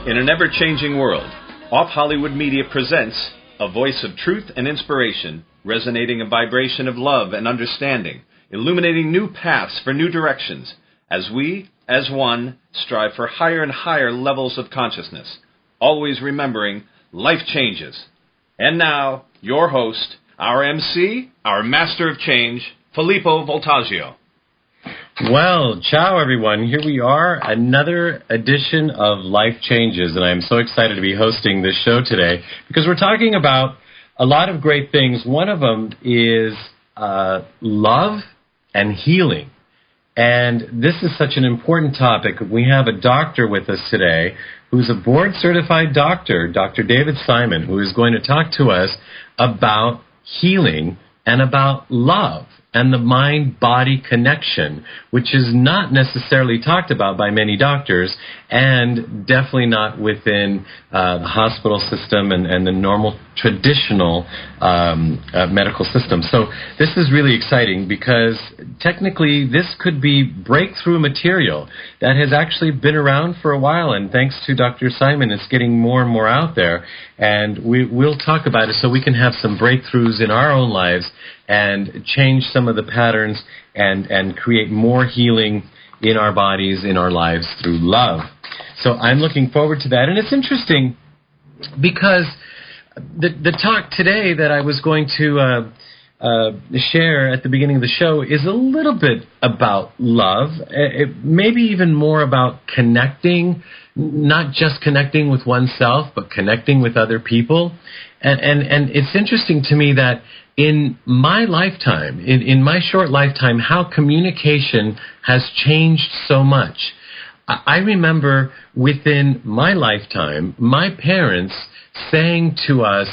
In an ever-changing world, Off Hollywood Media presents a voice of truth and inspiration, resonating a vibration of love and understanding, illuminating new paths for new directions, as we, as one, strive for higher and higher levels of consciousness, always remembering life changes. And now, your host, our MC, our master of change, Filippo Voltaggio. Well, ciao everyone. Here we are, another edition of Life Changes, and I'm so excited to be hosting this show today because we're talking about a lot of great things. One of them is love and healing. And this is such an important topic. We have a doctor with us today who's a board-certified doctor, Dr. David Simon, who is going to talk to us about healing and about love and the mind-body connection, which is not necessarily talked about by many doctors and definitely not within the hospital system and the normal traditional medical system. So this is really exciting because technically this could be breakthrough material that has actually been around for a while, and thanks to Dr. Simon, it's getting more and more out there, and we'll talk about it so we can have some breakthroughs in our own lives and change some of the patterns and create more healing in our bodies, in our lives through love. So I'm looking forward to that. And it's interesting because the talk today that I was going to share at the beginning of the show is a little bit about love, maybe even more about connecting, not just connecting with oneself, but connecting with other people. And it's interesting to me that in my lifetime, in my short lifetime, how communication has changed so much. I remember within my lifetime, my parents saying to us,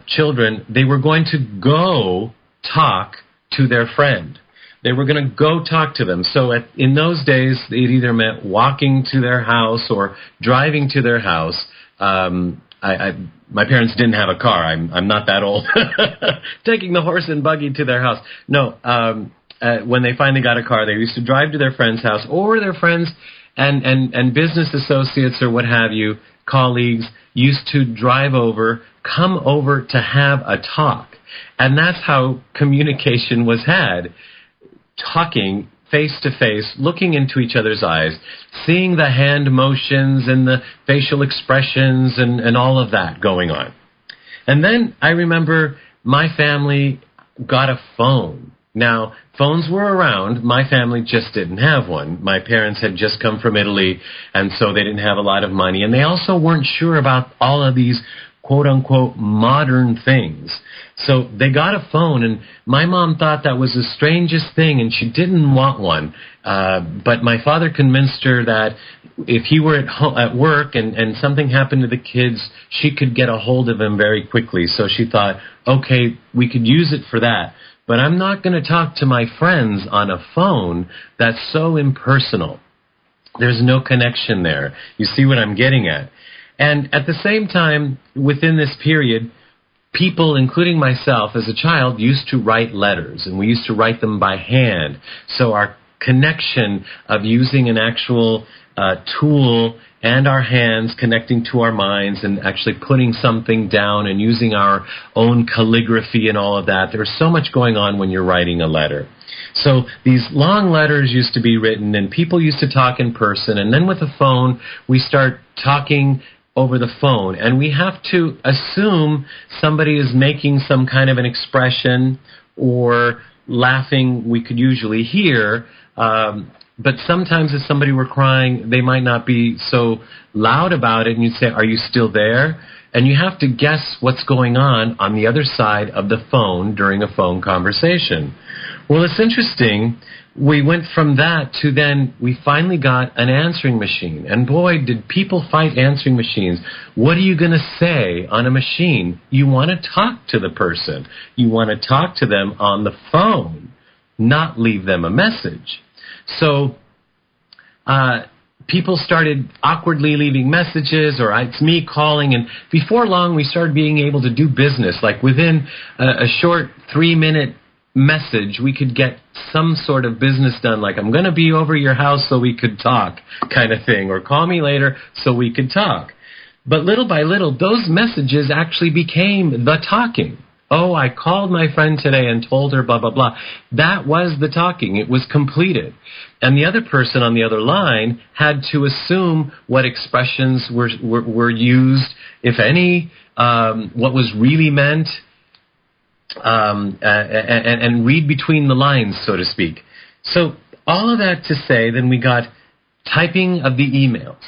children, they were going to go talk to their friend. They were going to go talk to them. So in those days, it either meant walking to their house or driving to their house. My parents didn't have a car. I'm not that old. Taking the horse and buggy to their house. No, when they finally got a car, they used to drive to their friend's house, or their friends and business associates or what have you, colleagues, used to drive over, come over to have a talk. And that's how communication was had. Talking face-to-face, looking into each other's eyes, seeing the hand motions and the facial expressions and all of that going on. And then I remember my family got a phone. Now, phones were around. My family just didn't have one. My parents had just come from Italy, and so they didn't have a lot of money. And they also weren't sure about all of these quote-unquote modern things. So they got a phone, and my mom thought that was the strangest thing, and she didn't want one. But my father convinced her that if he were at work and something happened to the kids, she could get a hold of him very quickly. So she thought, okay, we could use it for that. But I'm not going to talk to my friends on a phone that's so impersonal. There's no connection there. You see what I'm getting at? And at the same time, within this period, people, including myself as a child, used to write letters, and we used to write them by hand. So our connection of using an actual tool and our hands connecting to our minds and actually putting something down and using our own calligraphy and all of that, there's so much going on when you're writing a letter. So these long letters used to be written, and people used to talk in person, and then with a phone, we start talking over the phone, and we have to assume somebody is making some kind of an expression or laughing we could usually hear, but sometimes if somebody were crying, they might not be so loud about it, and you'd say, are you still there? And you have to guess what's going on the other side of the phone during a phone conversation. Well, it's interesting. We went from that to then we finally got an answering machine. And boy, did people fight answering machines. What are you going to say on a machine? You want to talk to the person. You want to talk to them on the phone, not leave them a message. So people started awkwardly leaving messages, or it's me calling, and before long we started being able to do business. Like within a short 3-minute message, we could get some sort of business done, like I'm going to be over your house so we could talk kind of thing, or call me later so we could talk. But little by little, those messages actually became the talking. Oh, I called my friend today and told her blah, blah, blah. That was the talking. It was completed. And the other person on the other line had to assume what expressions were used, if any, what was really meant, and read between the lines, so to speak. So all of that to say, then we got typing of the emails.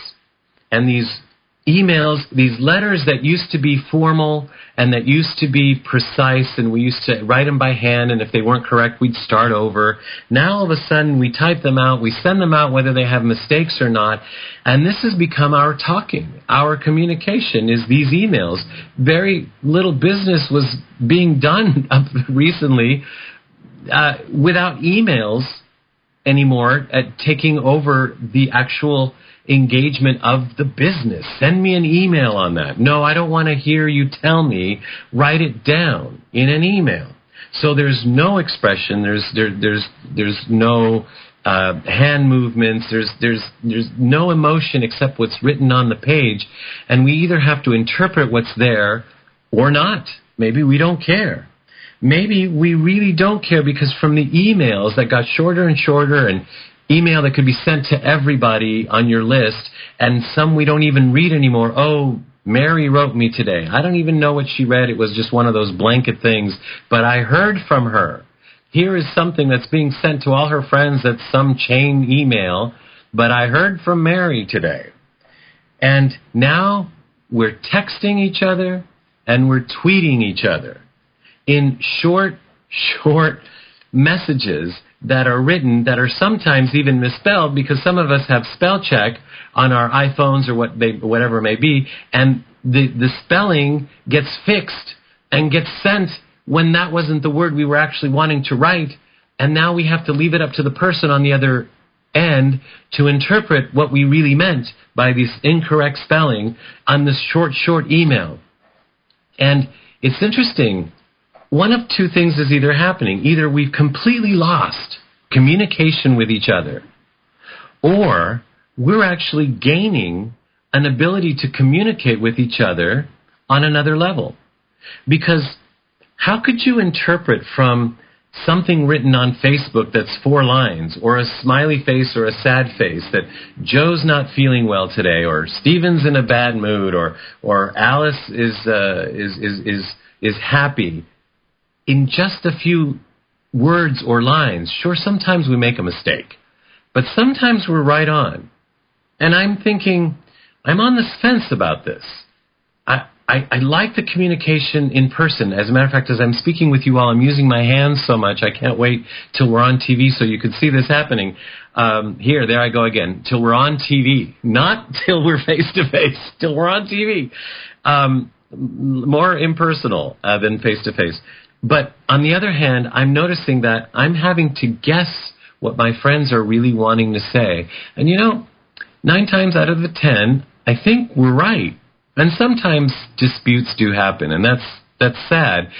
And these emails, these letters that used to be formal and that used to be precise, and we used to write them by hand, and if they weren't correct, we'd start over. Now all of a sudden we type them out, we send them out whether they have mistakes or not, and this has become our talking. Our communication is these emails. Very little business was being done up recently without emails anymore at taking over the actual engagement of the business. Send me an email on that. No, I don't want to hear you tell me. Write it down in an email. So there's no expression. There's no hand movements. There's no emotion except what's written on the page, and we either have to interpret what's there or not. Maybe we don't care. Maybe we really don't care, because from the emails that got shorter and shorter, and email that could be sent to everybody on your list, and some we don't even read anymore. Oh, Mary wrote me today. I don't even know what she read. It was just one of those blanket things, but I heard from her. Here is something that's being sent to all her friends that's some chain email, but I heard from Mary today. And now we're texting each other and we're tweeting each other in short messages that are written, that are sometimes even misspelled, because some of us have spell check on our iPhones or whatever it may be, and the spelling gets fixed and gets sent when that wasn't the word we were actually wanting to write, and now we have to leave it up to the person on the other end to interpret what we really meant by this incorrect spelling on this short email. And it's interesting. One of two things is either happening. Either we've completely lost communication with each other, or we're actually gaining an ability to communicate with each other on another level. Because how could you interpret from something written on Facebook that's 4 lines, or a smiley face or a sad face, that Joe's not feeling well today, or Stephen's in a bad mood, or Alice is happy, in just a few words or lines? Sure, sometimes we make a mistake, but sometimes we're right on. And I'm thinking, I'm on this fence about this. I like the communication in person. As a matter of fact, as I'm speaking with you all, I'm using my hands so much, I can't wait till we're on TV so you can see this happening. There I go again. Till we're on TV. Not till we're face-to-face. Till we're on TV. More impersonal than face-to-face. But on the other hand, I'm noticing that I'm having to guess what my friends are really wanting to say. And 9 times out of the 10, I think we're right. And sometimes disputes do happen, and that's sad,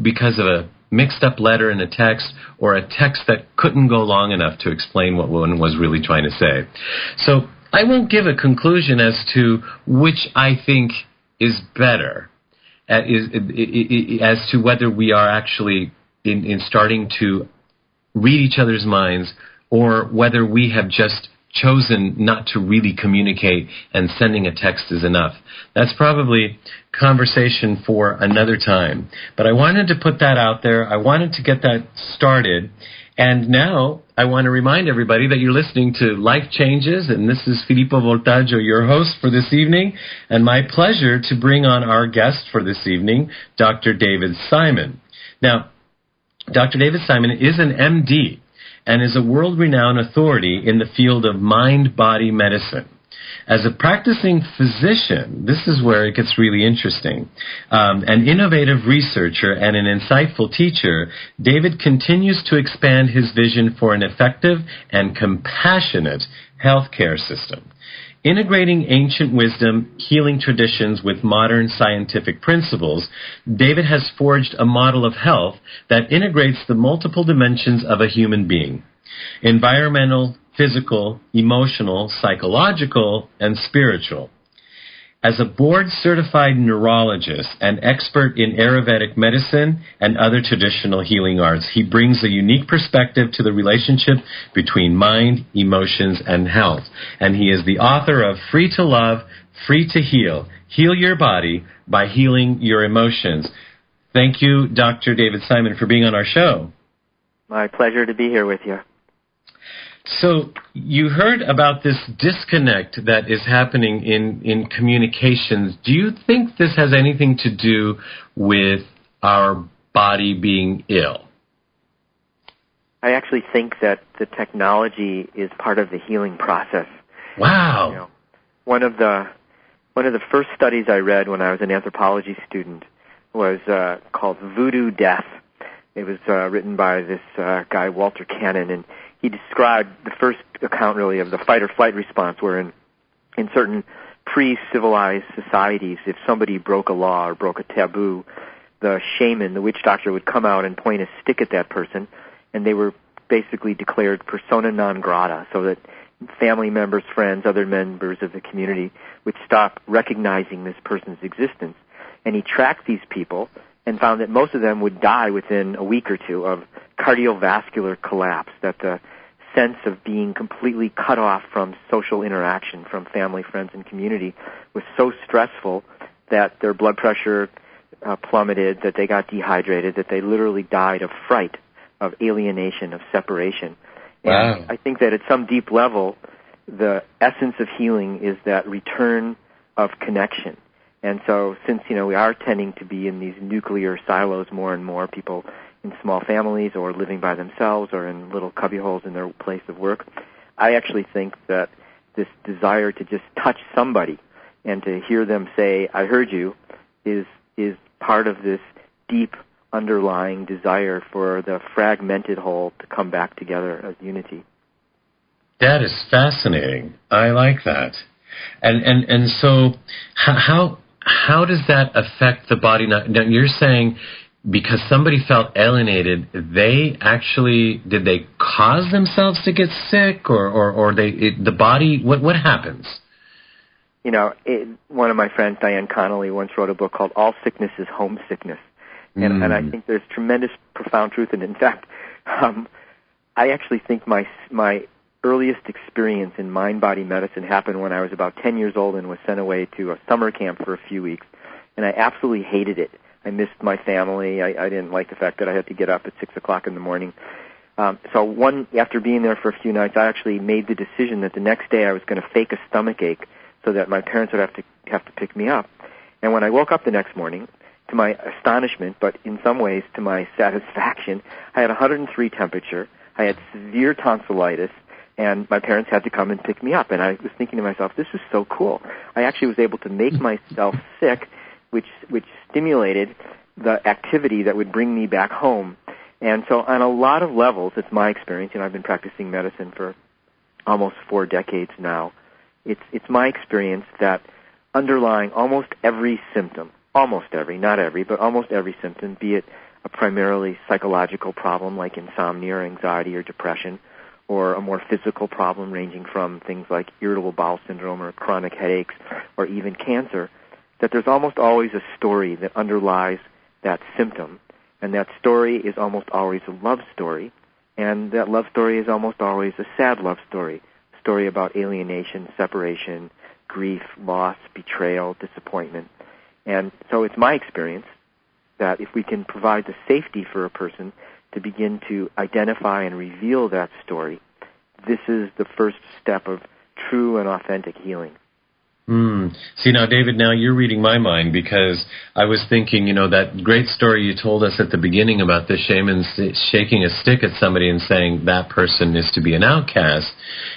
because of a mixed up letter in a text, or a text that couldn't go long enough to explain what one was really trying to say. So I won't give a conclusion as to which I think is better, as to whether we are actually in starting to read each other's minds, or whether we have just chosen not to really communicate and sending a text is enough. That's probably conversation for another time. But I wanted to put that out there. I wanted to get that started. And now I want to remind everybody that you're listening to Life Changes, and this is Filippo Voltaggio, your host for this evening, and my pleasure to bring on our guest for this evening, Dr. David Simon. Now, Dr. David Simon is an MD and is a world-renowned authority in the field of mind-body medicine. As a practicing physician, this is where it gets really interesting. An innovative researcher and an insightful teacher, David continues to expand his vision for an effective and compassionate healthcare system. integrating ancient wisdom, healing traditions with modern scientific principles, David has forged a model of health that integrates the multiple dimensions of a human being: environmental, physical, emotional, psychological, and spiritual. As a board-certified neurologist and expert in Ayurvedic medicine and other traditional healing arts, he brings a unique perspective to the relationship between mind, emotions, and health. And he is the author of Free to Love, Free to Heal. Heal your body by healing your emotions. Thank you, Dr. David Simon, for being on our show. My pleasure to be here with you. So you heard about this disconnect that is happening in communications. Do you think this has anything to do with our body being ill? I actually think that the technology is part of the healing process. Wow. You know, one of the first studies I read when I was an anthropology student was called Voodoo Death. It was written by this guy, Walter Cannon, and he described the first account, really, of the fight-or-flight response, where in certain pre-civilized societies, if somebody broke a law or broke a taboo, the shaman, the witch doctor, would come out and point a stick at that person, and they were basically declared persona non grata, so that family members, friends, other members of the community would stop recognizing this person's existence. And he tracked these people and found that most of them would die within a week or two of cardiovascular collapse, that the sense of being completely cut off from social interaction, from family, friends, and community was so stressful that their blood pressure plummeted, that they got dehydrated, that they literally died of fright, of alienation, of separation. Wow. And I think that at some deep level, the essence of healing is that return of connection. And so since, we are tending to be in these nuclear silos more and more, people in small families or living by themselves or in little cubbyholes in their place of work, I actually think that this desire to just touch somebody and to hear them say, I heard you, is part of this deep underlying desire for the fragmented whole to come back together as unity. That is fascinating. I like that. And so how does that affect the body? Now you're saying because somebody felt alienated, did they cause themselves to get sick, or the body? What happens? One of my friends, Diane Connolly, once wrote a book called "All Sickness is Homesickness," and I think there's tremendous, profound truth in it. In fact, I actually think my earliest experience in mind-body medicine happened when I was about 10 years old and was sent away to a summer camp for a few weeks, and I absolutely hated it. I missed my family. I didn't like the fact that I had to get up at 6 o'clock in the morning. So after being there for a few nights, I actually made the decision that the next day I was going to fake a stomach ache so that my parents would have to pick me up. And when I woke up the next morning, to my astonishment, but in some ways to my satisfaction, I had 103 temperature, I had severe tonsillitis, and my parents had to come and pick me up. And I was thinking to myself, this is so cool. I actually was able to make myself sick, which stimulated the activity that would bring me back home. And so on a lot of levels, it's my experience. I've been practicing medicine for almost 4 decades now. It's my experience that underlying almost every symptom, not every, but almost every symptom, be it a primarily psychological problem like insomnia or anxiety or depression, or a more physical problem ranging from things like irritable bowel syndrome or chronic headaches or even cancer, that there's almost always a story that underlies that symptom. And that story is almost always a love story. And that love story is almost always a sad love story, a story about alienation, separation, grief, loss, betrayal, disappointment. And so it's my experience that if we can provide the safety for a person to begin to identify and reveal that story, this is the first step of true and authentic healing. See, now, David, now you're reading my mind, because I was thinking, that great story you told us at the beginning about the shaman shaking a stick at somebody and saying that person is to be an outcast.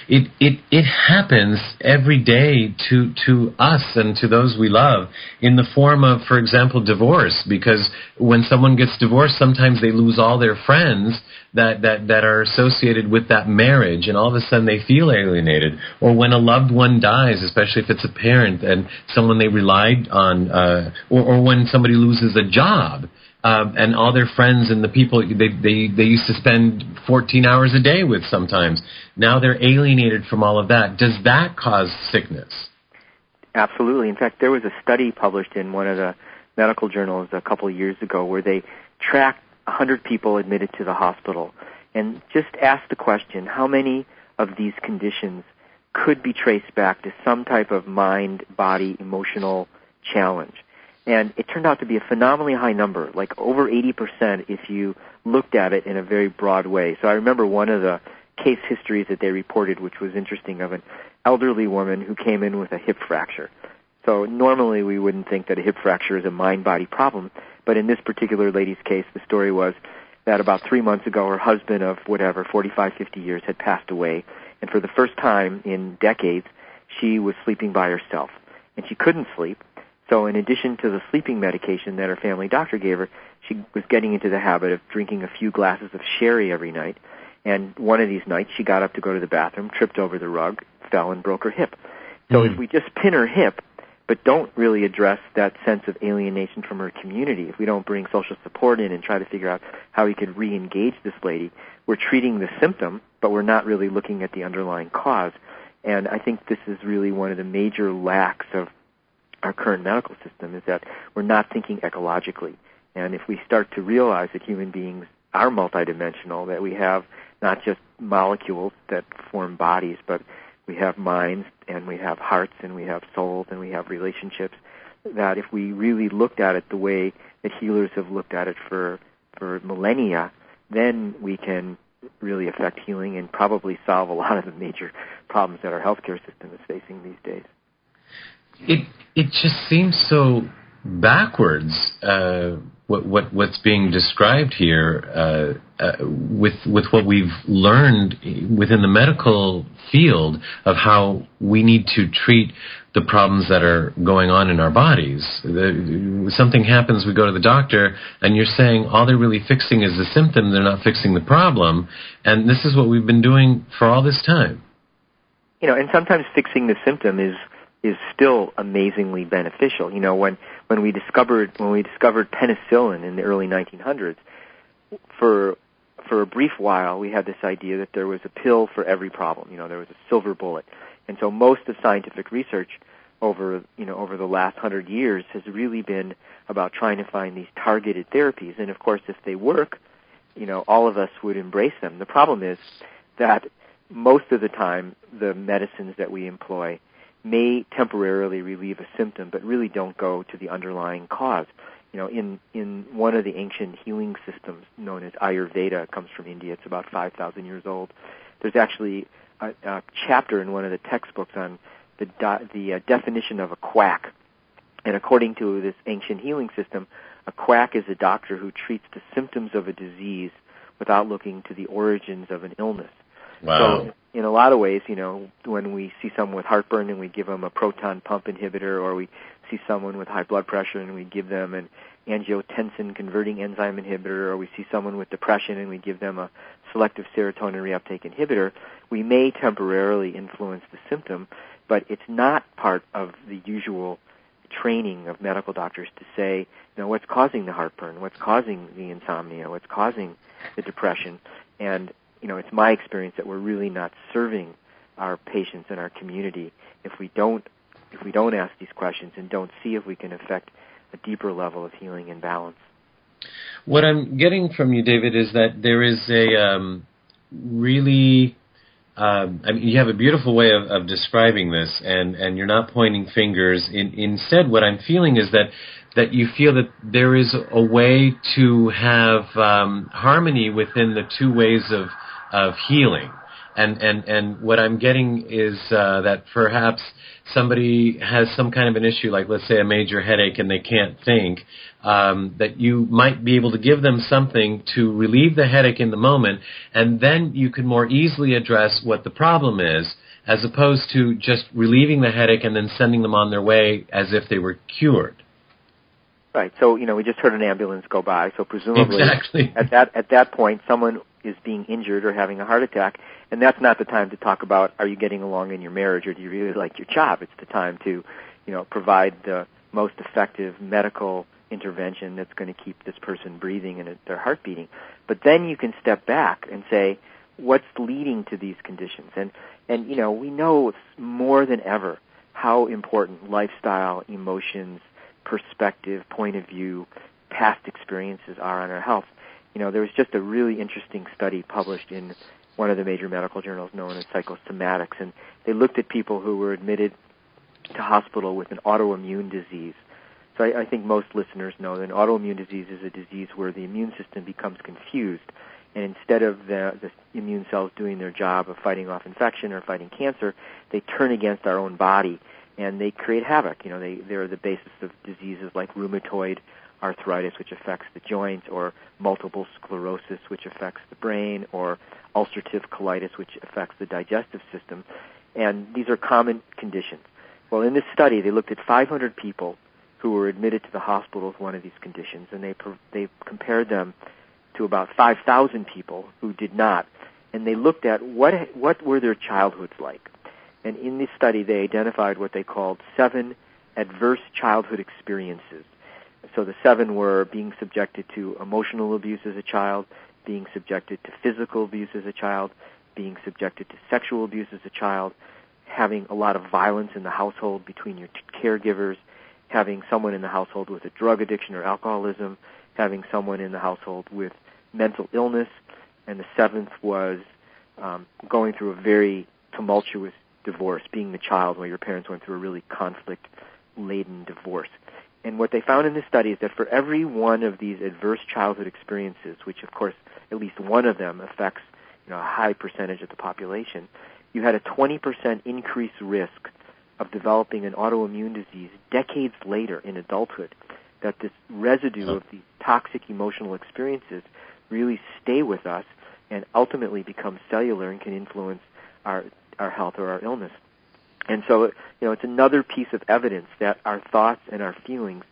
It happens every day to us and to those we love in the form of, for example, divorce, because when someone gets divorced, sometimes they lose all their friends that are associated with that marriage, and all of a sudden they feel alienated. Or when a loved one dies, especially if it's a parent and someone they relied on, or when somebody loses a job, and all their friends and the people they used to spend 14 hours a day with sometimes, now they're alienated from all of that. Does that cause sickness? Absolutely. In fact, there was a study published in one of the medical journals a couple of years ago where they tracked 100 people admitted to the hospital and just asked the question, how many of these conditions could be traced back to some type of mind, body, emotional challenge? And it turned out to be a phenomenally high number, like over 80% if you looked at it in a very broad way. So I remember one of the case histories that they reported, which was interesting, of an elderly woman who came in with a hip fracture. So normally we wouldn't think that a hip fracture is a mind-body problem, but in this particular lady's case, the story was that about 3 months ago, her husband of 45, 50 years had passed away, and for the first time in decades, she was sleeping by herself, and she couldn't sleep. So in addition to the sleeping medication that her family doctor gave her, she was getting into the habit of drinking a few glasses of sherry every night, and one of these nights she got up to go to the bathroom, tripped over the rug, fell and broke her hip. So if we just pin her hip, but don't really address that sense of alienation from her community, if we don't bring social support in and try to figure out how we could re-engage this lady, we're treating the symptom, but we're not really looking at the underlying cause. And I think this is really one of the major lacks of our current medical system, is that we're not thinking ecologically. And if we start to realize that human beings are multidimensional, that we have not just molecules that form bodies, but we have minds, and we have hearts, and we have souls, and we have relationships, that if we really looked at it the way that healers have looked at it for millennia, then we can really affect healing and probably solve a lot of the major problems that our healthcare system is facing these days. It just seems so backwards, what's being described here with what we've learned within the medical field of how we need to treat the problems that are going on in our bodies. Something happens, we go to the doctor, and you're saying all they're really fixing is the symptom, they're not fixing the problem, and this is what we've been doing for all this time. And sometimes fixing the symptom is still amazingly beneficial. When we discovered penicillin in the early 1900s, for a brief while we had this idea that there was a pill for every problem. There was a silver bullet. And so most of scientific research over the last 100 years has really been about trying to find these targeted therapies. And of course, if they work, all of us would embrace them. The problem is that most of the time the medicines that we employ may temporarily relieve a symptom, but really don't go to the underlying cause. In one of the ancient healing systems known as Ayurveda, comes from India. It's about 5,000 years old. There's actually a chapter in one of the textbooks on the definition of a quack. And according to this ancient healing system, a quack is a doctor who treats the symptoms of a disease without looking to the origins of an illness. Wow. So in a lot of ways, when we see someone with heartburn and we give them a proton pump inhibitor, or we see someone with high blood pressure and we give them an angiotensin converting enzyme inhibitor, or we see someone with depression and we give them a selective serotonin reuptake inhibitor, we may temporarily influence the symptom, but it's not part of the usual training of medical doctors to say, what's causing the heartburn, what's causing the insomnia, what's causing the depression. And it's my experience that we're really not serving our patients and our community if we don't ask these questions and don't see if we can affect a deeper level of healing and balance. What I'm getting from you, David, is that there is a really, you have a beautiful way of describing this, and you're not pointing fingers. Instead, what I'm feeling is that you feel that there is a way to have harmony within the two ways of healing. And what I'm getting is that perhaps somebody has some kind of an issue, like let's say a major headache and they can't think, that you might be able to give them something to relieve the headache in the moment, and then you can more easily address what the problem is, as opposed to just relieving the headache and then sending them on their way as if they were cured. Right. So, we just heard an ambulance go by, so presumably exactly. at that point someone is being injured or having a heart attack, and that's not the time to talk about, are you getting along in your marriage or do you really like your job? It's the time to, provide the most effective medical intervention that's going to keep this person breathing and their heart beating. But then you can step back and say, what's leading to these conditions? And we know more than ever how important lifestyle, emotions, perspective, point of view, past experiences are on our health. There was just a really interesting study published in one of the major medical journals known as Psychosomatics, and they looked at people who were admitted to hospital with an autoimmune disease. So I think most listeners know that an autoimmune disease is a disease where the immune system becomes confused, and instead of the immune cells doing their job of fighting off infection or fighting cancer, they turn against our own body, and they create havoc. They're the basis of diseases like rheumatoid arthritis, which affects the joints, or multiple sclerosis, which affects the brain, or ulcerative colitis, which affects the digestive system. And these are common conditions. Well, in this study, they looked at 500 people who were admitted to the hospital with one of these conditions, and they compared them to about 5,000 people who did not, and they looked at what were their childhoods like. And in this study, they identified what they called 7 adverse childhood experiences. So the 7 were being subjected to emotional abuse as a child, being subjected to physical abuse as a child, being subjected to sexual abuse as a child, having a lot of violence in the household between your caregivers, having someone in the household with a drug addiction or alcoholism, having someone in the household with mental illness, and the 7th was going through a very tumultuous divorce, being the child where your parents went through a really conflict-laden divorce. And what they found in this study is that for every one of these adverse childhood experiences, which of course at least one of them affects a high percentage of the population, you had a 20% increased risk of developing an autoimmune disease decades later in adulthood, that this residue of these toxic emotional experiences really stay with us and ultimately become cellular and can influence our health or our illness. And so, it's another piece of evidence that our thoughts and our feelings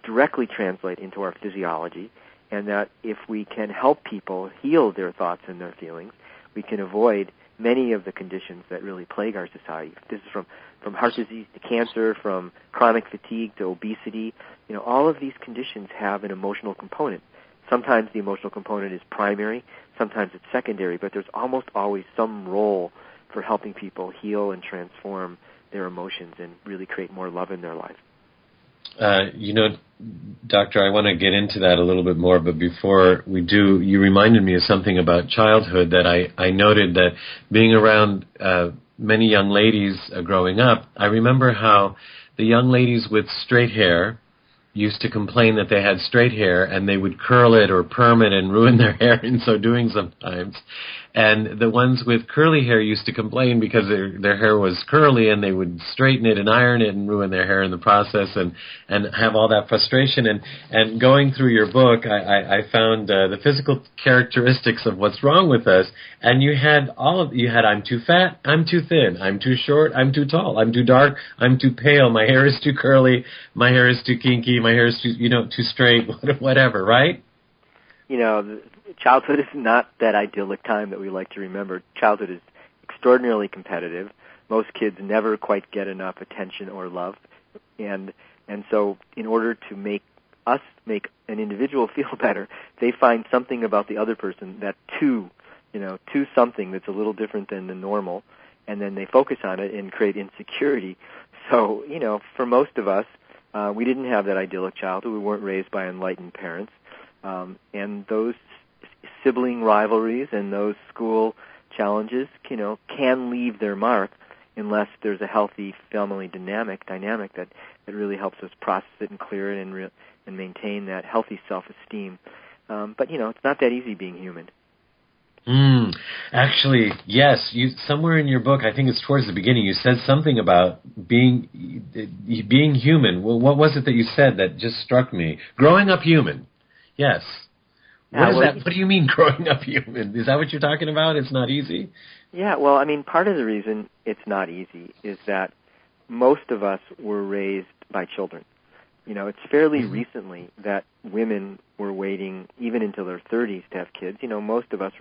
directly translate into our physiology, and that if we can help people heal their thoughts and their feelings, we can avoid many of the conditions that really plague our society. This is from heart disease to cancer, from chronic fatigue to obesity. All of these conditions have an emotional component. Sometimes the emotional component is primary, sometimes it's secondary, but there's almost always some role for helping people heal and transform their emotions and really create more love in their life. Doctor, I want to get into that a little bit more, but before we do, you reminded me of something about childhood that I noted that being around many young ladies growing up, I remember how the young ladies with straight hair used to complain that they had straight hair, and they would curl it or perm it and ruin their hair in so doing sometimes. And the ones with curly hair used to complain because their hair was curly, and they would straighten it and iron it and ruin their hair in the process, and have all that frustration. And going through your book, I found the physical characteristics of what's wrong with us. And you had I'm too fat, I'm too thin, I'm too short, I'm too tall, I'm too dark, I'm too pale, my hair is too curly, my hair is too kinky, my hair is too too straight, whatever, right? Childhood is not that idyllic time that we like to remember. Childhood is extraordinarily competitive. Most kids never quite get enough attention or love. And so in order to make an individual feel better, they find something about the other person that to something that's a little different than the normal, and then they focus on it and create insecurity. So, for most of us, we didn't have that idyllic childhood. We weren't raised by enlightened parents. And those sibling rivalries and those school challenges, can leave their mark unless there's a healthy family dynamic that really helps us process it and clear it and maintain that healthy self-esteem. But, it's not that easy being human. Actually, yes. You somewhere in your book, I think it's towards the beginning, you said something about being human. Well, what was it that you said that just struck me? Growing up human. Yes. What is that? What do you mean growing up human? Is that what you're talking about? It's not easy? Yeah, well, I mean, part of the reason it's not easy is that most of us were raised by children. You know, it's fairly recently that women were waiting even until their 30s to have kids. You know, most of us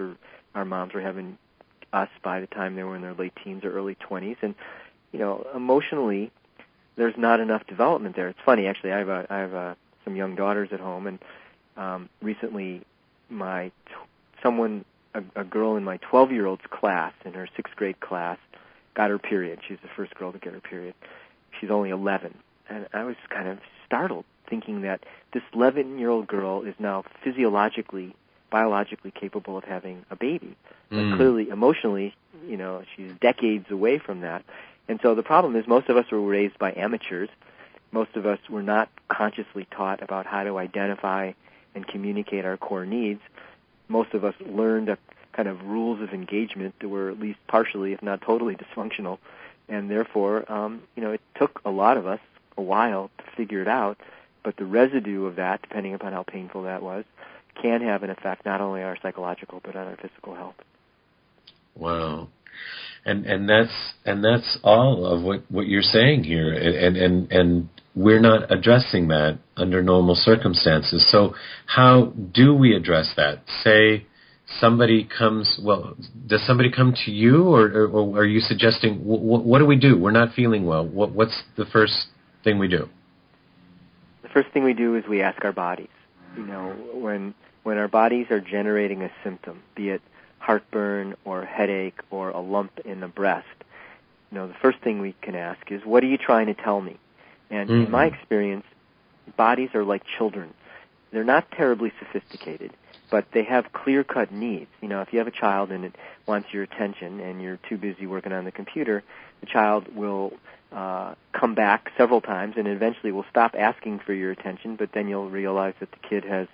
our moms were having us by the time they were in their late teens or early 20s. And, you know, emotionally, there's not enough development there. It's funny, actually, I have some young daughters at home, and recently a girl in my 12-year-old's class, in her 6th grade class, got her period. She's the first girl to get her period. She's only 11. And I was kind of startled, thinking that this 11-year-old girl is now physiologically, biologically capable of having a baby. But clearly, emotionally, you know, she's decades away from that. And so the problem is most of us were raised by amateurs. Most of us were not consciously taught about how to identify and communicate our core needs. Most of us learned a kind of rules of engagement that were at least partially, if not totally, dysfunctional. And therefore, you know, it took a lot of us a while to figure it out, but the residue of that, depending upon how painful that was, can have an effect not only on our psychological but on our physical health. Wow. And that's all of what you're saying here, and we're not addressing that under normal circumstances. So how do we address that? Say somebody comes, well, does somebody come to you, or are you suggesting, what do we do? We're not feeling well. What's the first thing we do? The first thing we do is we ask our bodies. You know, when our bodies are generating a symptom, be it heartburn or headache or a lump in the breast, you know, the first thing we can ask is, what are you trying to tell me? And in my experience, bodies are like children. They're not terribly sophisticated, but they have clear-cut needs. You know, if you have a child and it wants your attention and you're too busy working on the computer, the child will come back several times and eventually will stop asking for your attention, but then you'll realize that the kid has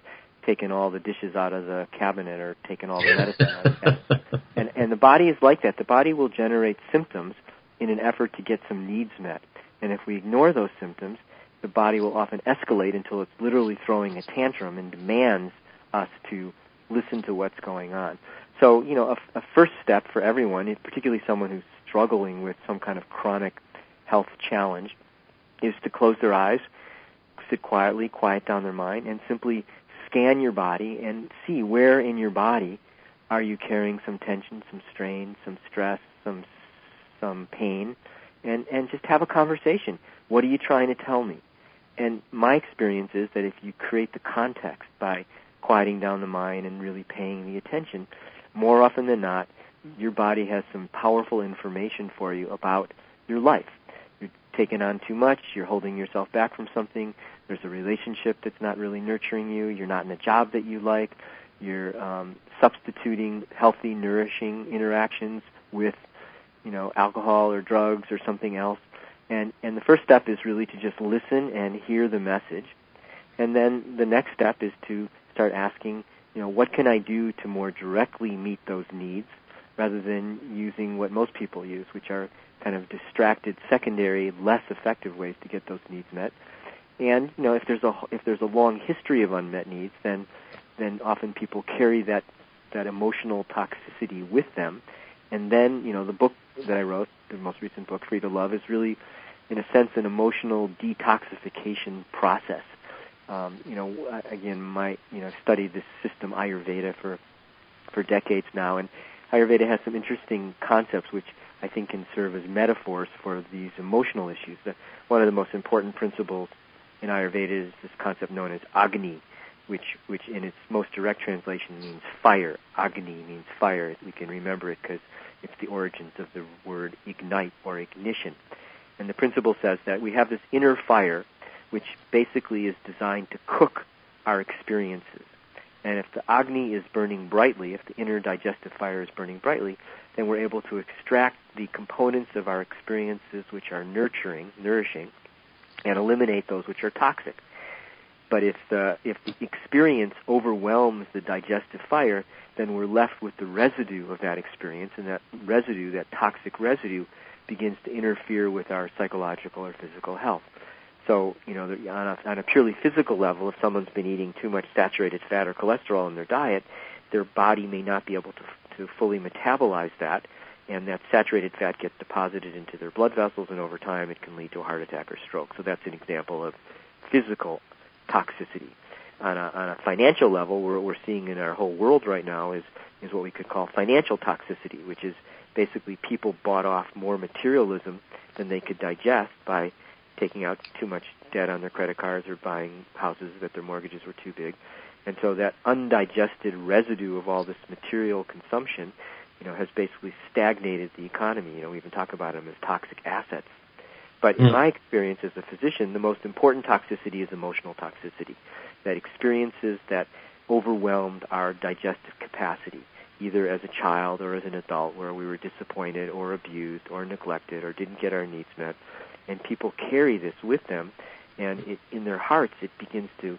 taken all the dishes out of the cabinet or taken all the medicine out of the cabinet. And the body is like that. The body will generate symptoms in an effort to get some needs met. And if we ignore those symptoms, the body will often escalate until it's literally throwing a tantrum and demands us to listen to what's going on. So, you know, a first step for everyone, particularly someone who's struggling with some kind of chronic health challenge, is to close their eyes, sit quietly, quiet down their mind, and simply scan your body and see where in your body are you carrying some tension, some strain, some stress, some pain, and just have a conversation. What are you trying to tell me? And my experience is that if you create the context by quieting down the mind and really paying the attention, more often than not, your body has some powerful information for you about your life. You're taking on too much, you're holding yourself back from something, there's a relationship that's not really nurturing you, you're not in a job that you like, you're substituting healthy, nourishing interactions with, you know, alcohol or drugs or something else. And the first step is really to just listen and hear the message. And then the next step is to start asking, you know, what can I do to more directly meet those needs rather than using what most people use, which are kind of distracted, secondary, less effective ways to get those needs met. And, you know, if there's a long history of unmet needs, then often people carry that emotional toxicity with them. And then, you know, the book that I wrote, the most recent book, Free to Love, is really, in a sense, an emotional detoxification process. You know, again, studied this system Ayurveda for decades now, and Ayurveda has some interesting concepts which I think can serve as metaphors for these emotional issues. One of the most important principles in Ayurveda is this concept known as Agni, which in its most direct translation means fire. Agni means fire. We can remember it because it's the origins of the word ignite or ignition. And the principle says that we have this inner fire which basically is designed to cook our experiences. And if the Agni is burning brightly, if the inner digestive fire is burning brightly, then we're able to extract the components of our experiences which are nourishing, and eliminate those which are toxic. But if the experience overwhelms the digestive fire, then we're left with the residue of that experience, and that residue, that toxic residue, begins to interfere with our psychological or physical health. So, on a purely physical level, if someone's been eating too much saturated fat or cholesterol in their diet, their body may not be able to fully metabolize that, and that saturated fat gets deposited into their blood vessels, and over time it can lead to a heart attack or stroke. So that's an example of physical toxicity. On a financial level, what we're seeing in our whole world right now is what we could call financial toxicity, which is basically people bought off more materialism than they could digest by taking out too much debt on their credit cards or buying houses that their mortgages were too big. And so that undigested residue of all this material consumption, has basically stagnated the economy. We even talk about them as toxic assets. But in my experience as a physician, the most important toxicity is emotional toxicity, that experiences that overwhelmed our digestive capacity, either as a child or as an adult, where we were disappointed or abused or neglected or didn't get our needs met. And people carry this with them, and in their hearts it begins to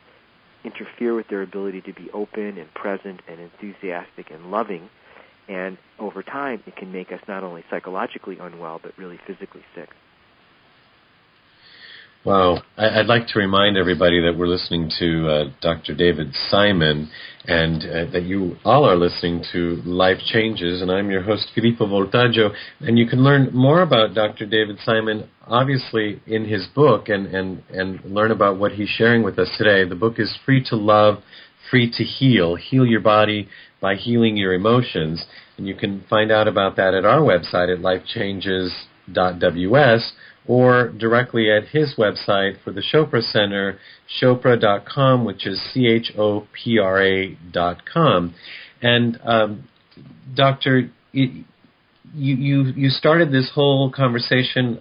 interfere with their ability to be open and present and enthusiastic and loving. And over time, it can make us not only psychologically unwell, but really physically sick. Wow. I'd like to remind everybody that we're listening to Dr. David Simon, and that you all are listening to Life Changes, and I'm your host, Filippo Voltaggio. And you can learn more about Dr. David Simon, obviously, in his book, and learn about what he's sharing with us today. The book is Free to Love, Free to Heal. Heal your body by healing your emotions. And you can find out about that at our website at lifechanges.ws, or directly at his website for the Chopra Center, chopra.com, which is chopra.com. And Doctor, you started this whole conversation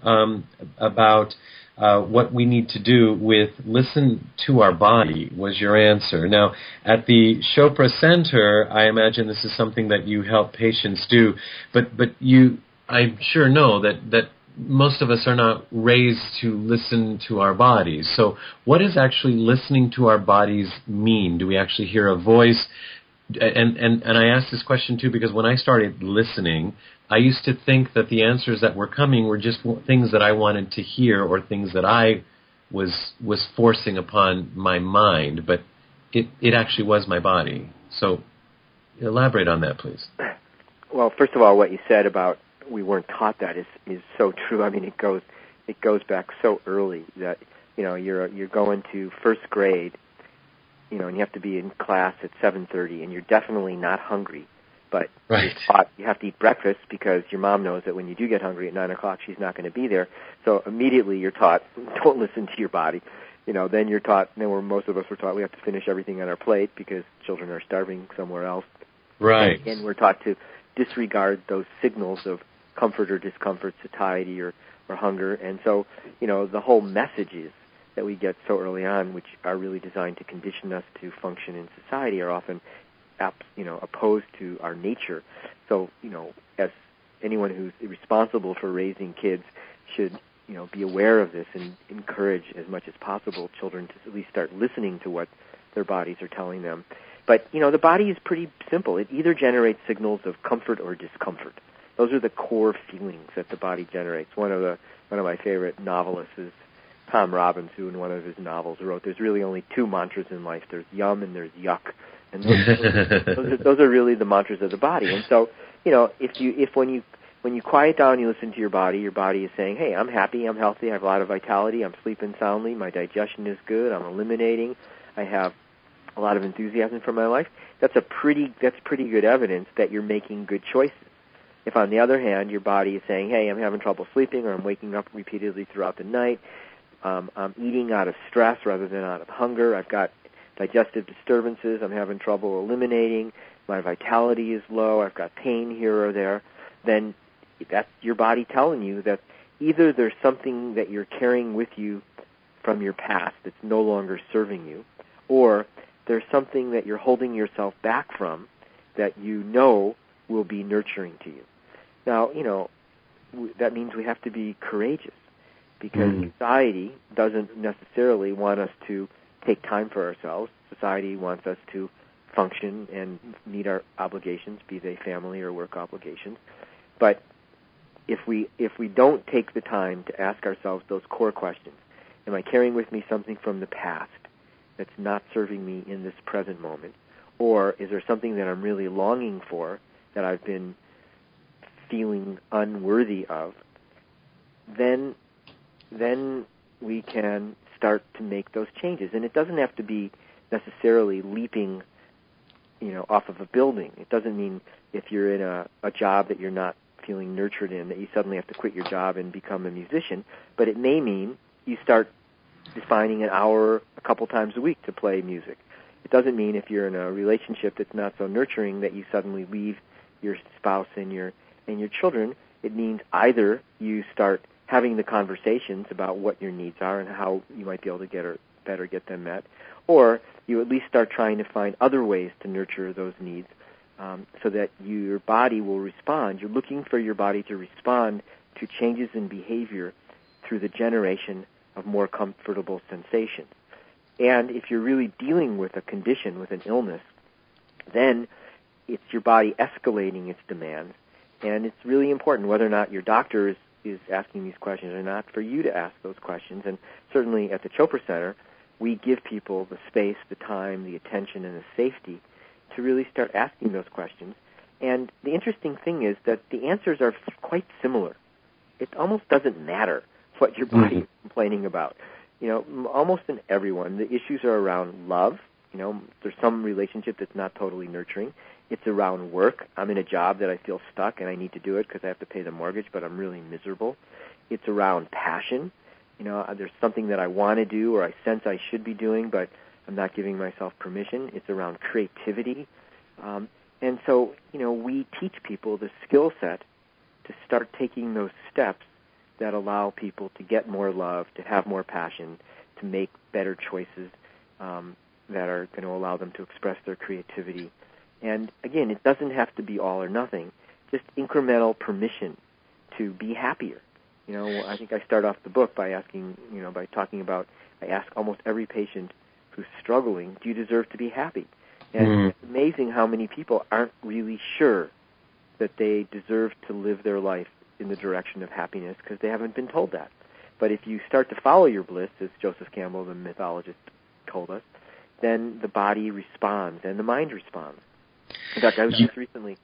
about what we need to do with listen to our body was your answer. Now, at the Chopra Center, I imagine this is something that you help patients do, but you, I'm sure, know that most of us are not raised to listen to our bodies. So what does actually listening to our bodies mean? Do we actually hear a voice? And I ask this question, too, because when I started listening, I used to think that the answers that were coming were just things that I wanted to hear or things that I was forcing upon my mind, but it actually was my body. So elaborate on that, please. Well, first of all, what you said about we weren't taught that is so true. I mean, it goes back so early that you're going to first grade, and you have to be in class at 7:30, and you're definitely not hungry, but right. You're taught you have to eat breakfast because your mom knows that when you do get hungry at 9 o'clock, she's not going to be there. So immediately you're taught, don't listen to your body. Then you're taught, most of us were taught we have to finish everything on our plate because children are starving somewhere else. Right. And we're taught to disregard those signals of comfort or discomfort, satiety or hunger. And so, the whole messages that we get so early on, which are really designed to condition us to function in society, are often, opposed to our nature. So, as anyone who's responsible for raising kids should, be aware of this and encourage as much as possible children to at least start listening to what their bodies are telling them. But, the body is pretty simple. It either generates signals of comfort or discomfort. Those are the core feelings that the body generates. One of my favorite novelists is Tom Robbins, who in one of his novels wrote, "There's really only two mantras in life. There's yum and there's yuck." And those are really the mantras of the body. And so, when you quiet down, you listen to your body is saying, "Hey, I'm happy, I'm healthy, I have a lot of vitality, I'm sleeping soundly, my digestion is good, I'm eliminating, I have a lot of enthusiasm for my life." That's pretty good evidence that you're making good choices. If, on the other hand, your body is saying, "Hey, I'm having trouble sleeping, or I'm waking up repeatedly throughout the night, I'm eating out of stress rather than out of hunger, I've got digestive disturbances, I'm having trouble eliminating, my vitality is low, I've got pain here or there," then that's your body telling you that either there's something that you're carrying with you from your past that's no longer serving you, or there's something that you're holding yourself back from that will be nurturing to you. Now, that means we have to be courageous, because society doesn't necessarily want us to take time for ourselves. Society wants us to function and meet our obligations, be they family or work obligations. But if we don't take the time to ask ourselves those core questions, am I carrying with me something from the past that's not serving me in this present moment? Or is there something that I'm really longing for that I've been feeling unworthy of? Then we can start to make those changes. And it doesn't have to be necessarily leaping, off of a building. It doesn't mean if you're in a job that you're not feeling nurtured in that you suddenly have to quit your job and become a musician. But it may mean you start defining an hour a couple times a week to play music. It doesn't mean if you're in a relationship that's not so nurturing that you suddenly leave your spouse and your children. It means either you start having the conversations about what your needs are and how you might be able to get them met, or you at least start trying to find other ways to nurture those needs so that your body will respond. You're looking for your body to respond to changes in behavior through the generation of more comfortable sensations. And if you're really dealing with a condition, with an illness, then it's your body escalating its demands. And it's really important whether or not your doctor is asking these questions or not, for you to ask those questions. And certainly at the Chopra Center, we give people the space, the time, the attention, and the safety to really start asking those questions. And the interesting thing is that the answers are quite similar. It almost doesn't matter what your body is complaining about. Almost in everyone, the issues are around love. There's some relationship that's not totally nurturing. It's around work. I'm in a job that I feel stuck and I need to do it because I have to pay the mortgage, but I'm really miserable. It's around passion. There's something that I want to do or I sense I should be doing, but I'm not giving myself permission. It's around creativity. And so, we teach people the skill set to start taking those steps that allow people to get more love, to have more passion, to make better choices that are going to allow them to express their creativity. And again, it doesn't have to be all or nothing, just incremental permission to be happier. I think I start off the book by asking, by talking about, I ask almost every patient who's struggling, do you deserve to be happy? And it's amazing how many people aren't really sure that they deserve to live their life in the direction of happiness because they haven't been told that. But if you start to follow your bliss, as Joseph Campbell, the mythologist, told us, then the body responds and the mind responds. In fact, I was just recently,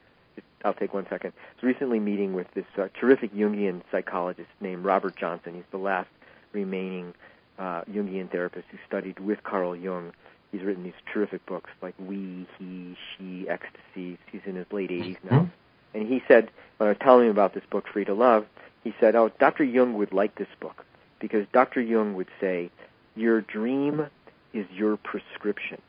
I'll take 1 second, I was recently meeting with this terrific Jungian psychologist named Robert Johnson. He's the last remaining Jungian therapist who studied with Carl Jung. He's written these terrific books like We, He, She, Ecstasy. He's in his late 80s now. And he said, when I was telling him about this book, Free to Love, he said, Dr. Jung would like this book because Dr. Jung would say, your dream is your prescription,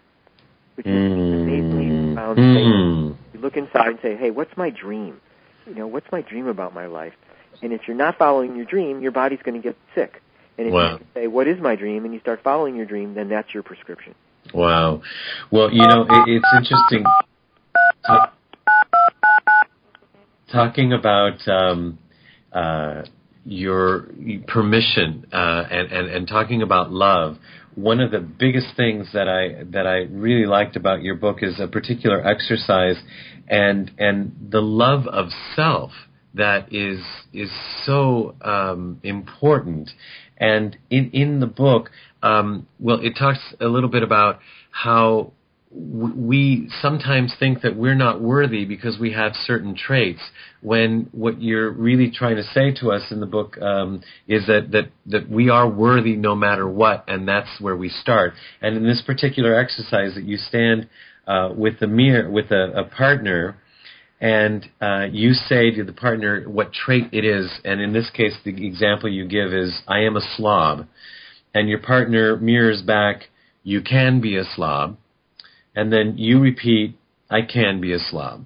which is an amazingly profound statement. You look inside and say, hey, what's my dream? What's my dream about my life? And if you're not following your dream, your body's going to get sick. And if you say, what is my dream, and you start following your dream, then that's your prescription. Wow. Well, it's interesting talking about your permission and talking about love. One of the biggest things that I really liked about your book is a particular exercise and the love of self that is so important. And in the book, it talks a little bit about how we sometimes think that we're not worthy because we have certain traits, when what you're really trying to say to us in the book is that we are worthy no matter what, and that's where we start. And in this particular exercise, that you stand with a mirror, with a partner, and you say to the partner what trait it is. And in this case, the example you give is, I am a slob. And your partner mirrors back, you can be a slob. And then you repeat, I can be a slob.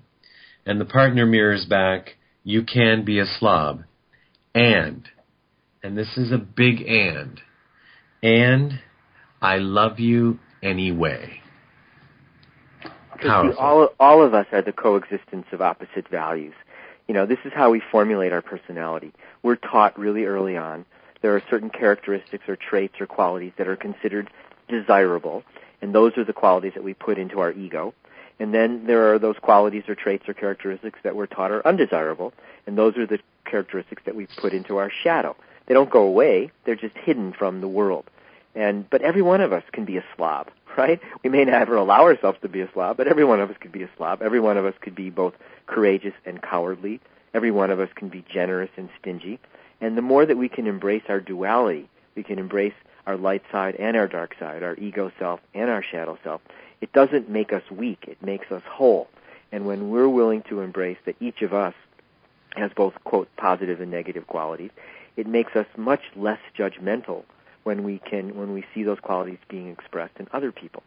And the partner mirrors back, you can be a slob. And this is a big and I love you anyway. Because all of us are the coexistence of opposite values. This is how we formulate our personality. We're taught really early on there are certain characteristics or traits or qualities that are considered desirable, and those are the qualities that we put into our ego. And then there are those qualities or traits or characteristics that we're taught are undesirable, and those are the characteristics that we put into our shadow. They don't go away, they're just hidden from the world. But every one of us can be a slob, right? We may never allow ourselves to be a slob, but every one of us could be a slob. Every one of us could be both courageous and cowardly. Every one of us can be generous and stingy. And the more that we can embrace our duality, we can embrace our light side and our dark side, our ego self and our shadow self, it doesn't make us weak, it makes us whole. And when we're willing to embrace that each of us has both, quote, positive and negative qualities, it makes us much less judgmental when we see those qualities being expressed in other people.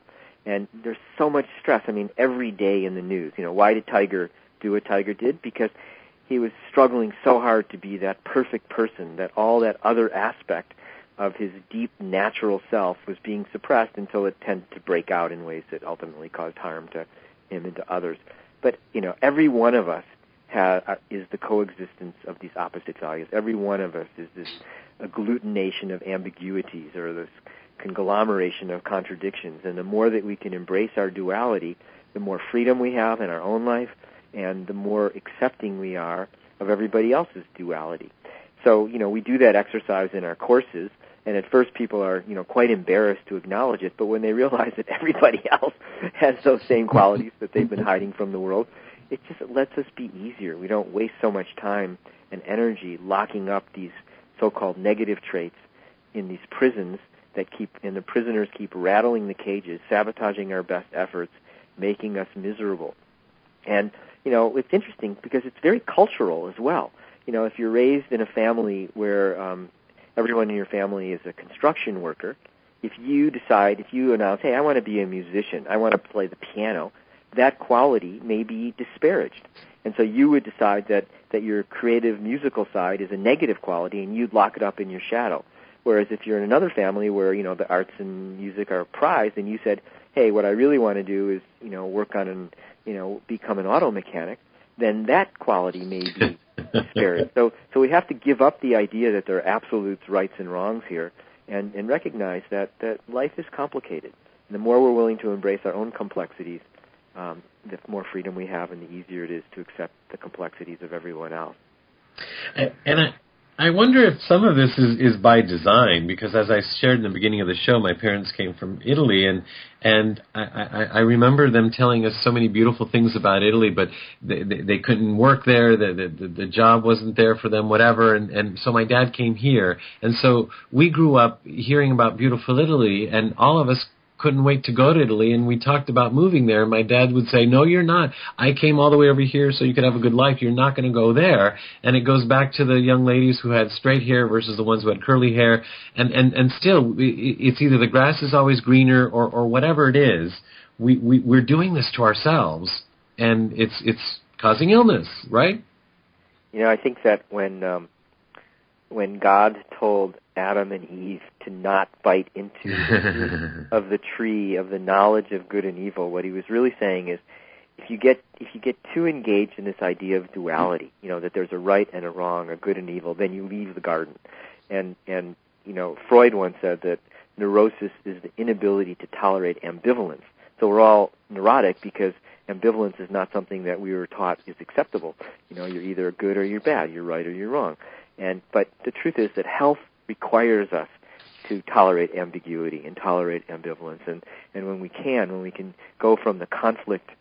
And there's so much stress. I mean, every day in the news, why did Tiger do what Tiger did? Because he was struggling so hard to be that perfect person, that all that other aspect of his deep natural self was being suppressed until it tended to break out in ways that ultimately caused harm to him and to others. But, every one of us is the coexistence of these opposite values. Every one of us is this agglutination of ambiguities or this conglomeration of contradictions. And the more that we can embrace our duality, the more freedom we have in our own life and the more accepting we are of everybody else's duality. So, we do that exercise in our courses, and at first people are, quite embarrassed to acknowledge it, but when they realize that everybody else has those same qualities that they've been hiding from the world, it just lets us be easier. We don't waste so much time and energy locking up these so-called negative traits in these prisons and the prisoners keep rattling the cages, sabotaging our best efforts, making us miserable. And, it's interesting because it's very cultural as well. If you're raised in a family where everyone in your family is a construction worker, if you announce, hey, I want to be a musician, I want to play the piano, that quality may be disparaged. And so you would decide that your creative musical side is a negative quality and you'd lock it up in your shadow. Whereas if you're in another family where, the arts and music are prized and you said, hey, what I really want to do is, work on become an auto mechanic, then that quality may be disparaged. So we have to give up the idea that there are absolutes, rights, and wrongs here and recognize that life is complicated. And the more we're willing to embrace our own complexities, the more freedom we have and the easier it is to accept the complexities of everyone else. And I wonder if some of this is by design, because as I shared in the beginning of the show, my parents came from Italy, and I remember them telling us so many beautiful things about Italy, but they couldn't work there, the job wasn't there for them, whatever, and so my dad came here, and so we grew up hearing about beautiful Italy, and all of us couldn't wait to go to Italy, and we talked about moving there. My dad would say, no, you're not. I came all the way over here so you could have a good life. You're not going to go there. And it goes back to the young ladies who had straight hair versus the ones who had curly hair. And still, it's either the grass is always greener or whatever it is. We're doing this to ourselves, and it's causing illness, right? I think that when God told Adam and Eve to not bite into the fruit of the tree of the knowledge of good and evil, what he was really saying is, if you get too engaged in this idea of duality, that there's a right and a wrong, a good and evil, then you leave the garden. And Freud once said that neurosis is the inability to tolerate ambivalence. So we're all neurotic because ambivalence is not something that we were taught is acceptable. You're either good or you're bad, you're right or you're wrong. But the truth is that health requires us to tolerate ambiguity and tolerate ambivalence. And when we can go from the conflict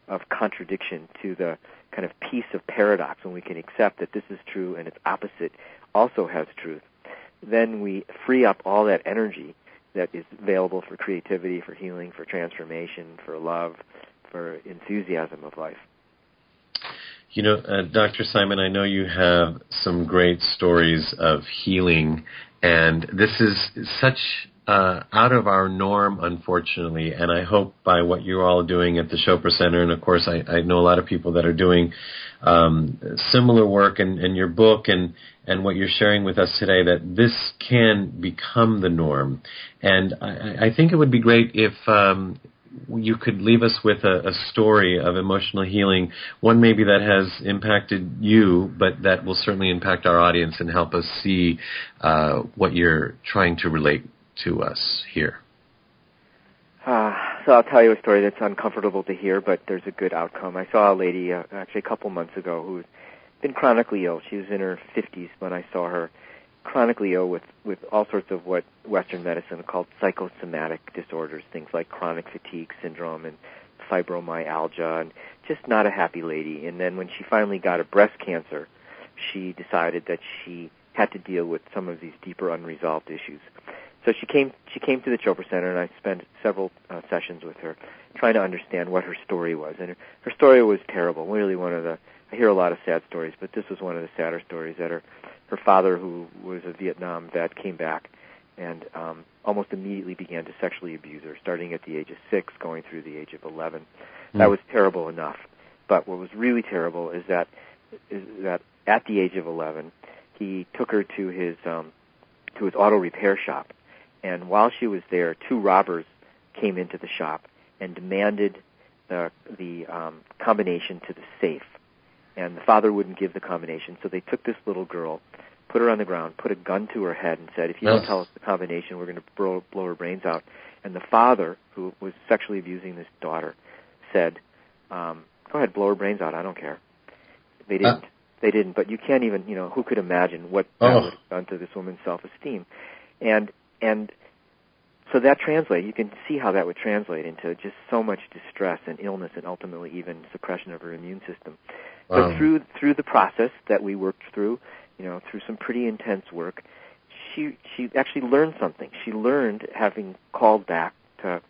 of contradiction to the kind of peace of paradox, when we can accept that this is true and its opposite also has truth, then we free up all that energy that is available for creativity, for healing, for transformation, for love, for enthusiasm of life. Dr. Simon, I know you have some great stories of healing, and this is such out of our norm, unfortunately, and I hope by what you're all doing at the Chopra Center, and of course I know a lot of people that are doing similar work in your book and what you're sharing with us today, that this can become the norm. And I think it would be great if you could leave us with a story of emotional healing, one maybe that has impacted you, but that will certainly impact our audience and help us see what you're trying to relate to us here. So I'll tell you a story that's uncomfortable to hear, but there's a good outcome. I saw a lady actually a couple months ago who had been chronically ill. She was in her 50s when I saw her, chronically ill with all sorts of what Western medicine called psychosomatic disorders, things like chronic fatigue syndrome and fibromyalgia, and just not a happy lady. And then when she finally got a breast cancer, she decided that she had to deal with some of these deeper unresolved issues. So she came to the Chopra Center, and I spent several sessions with her trying to understand what her story was. And her story was terrible. Really I hear a lot of sad stories, but this was one of the sadder stories, that her father, who was a Vietnam vet, came back and almost immediately began to sexually abuse her, starting at the age of 6, going through the age of 11. That was terrible enough. But what was really terrible is that at the age of 11, he took her to his auto repair shop. And while she was there, 2 robbers came into the shop and demanded the combination to the safe. And the father wouldn't give the combination, so they took this little girl, put her on the ground, put a gun to her head, and said, if you don't tell us the combination, we're going to blow her brains out. And the father, who was sexually abusing this daughter, said, go ahead, blow her brains out, I don't care. They didn't. They didn't, but you can't even, who could imagine what that would have done to this woman's self-esteem. And so that translates, you can see how that would translate into just so much distress and illness and ultimately even suppression of her immune system. Wow. But through the process that we worked through, through some pretty intense work, she actually learned something. She learned, having called back to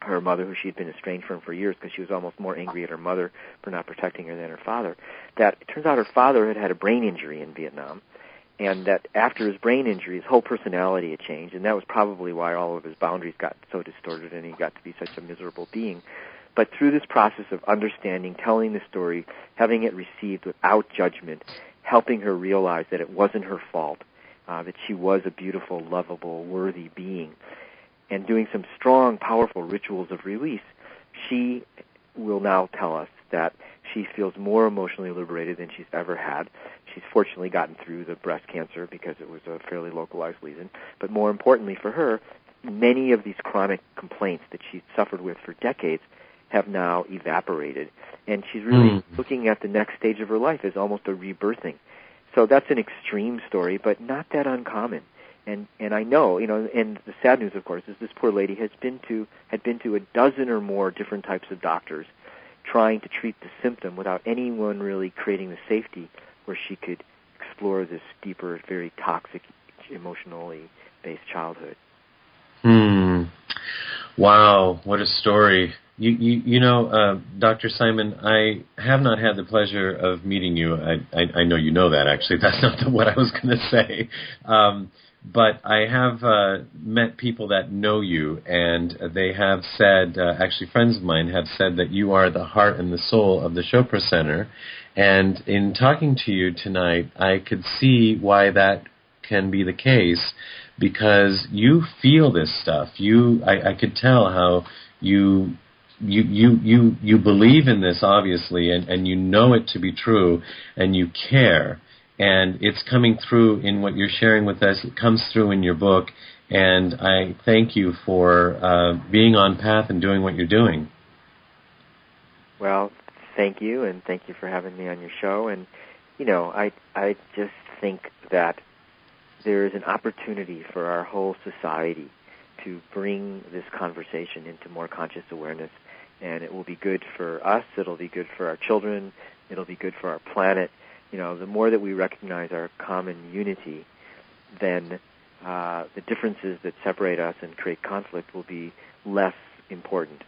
her mother, who she had been estranged from for years because she was almost more angry at her mother for not protecting her than her father, that it turns out her father had a brain injury in Vietnam, and that after his brain injury, his whole personality had changed, and that was probably why all of his boundaries got so distorted and he got to be such a miserable being. But through this process of understanding, telling the story, having it received without judgment, helping her realize that it wasn't her fault, that she was a beautiful, lovable, worthy being, and doing some strong, powerful rituals of release, she will now tell us that she feels more emotionally liberated than she's ever had. She's fortunately gotten through the breast cancer because it was a fairly localized lesion. But more importantly for her, many of these chronic complaints that she's suffered with for decades have now evaporated. And she's really looking at the next stage of her life as almost a rebirthing. So that's an extreme story, but not that uncommon. And I know, and the sad news, of course, is this poor lady had been to a dozen or more different types of doctors trying to treat the symptom without anyone really creating the safety where she could explore this deeper, very toxic, emotionally based childhood. Wow, what a story. Dr. Simon, I have not had the pleasure of meeting you. I know you know that, actually. That's not what I was going to say. But I have met people that know you, and they have said, actually friends of mine have said that you are the heart and the soul of the Chopra Center. And in talking to you tonight, I could see why that can be the case, because you feel this stuff. I could tell how you believe in this, obviously, and you know it to be true, and you care. And it's coming through in what you're sharing with us. It comes through in your book. And I thank you for being on path and doing what you're doing. Well, thank you, and thank you for having me on your show. And, I just think that there is an opportunity for our whole society to bring this conversation into more conscious awareness. And it will be good for us. It'll be good for our children. It'll be good for our planet. The more that we recognize our common unity, then the differences that separate us and create conflict will be less important.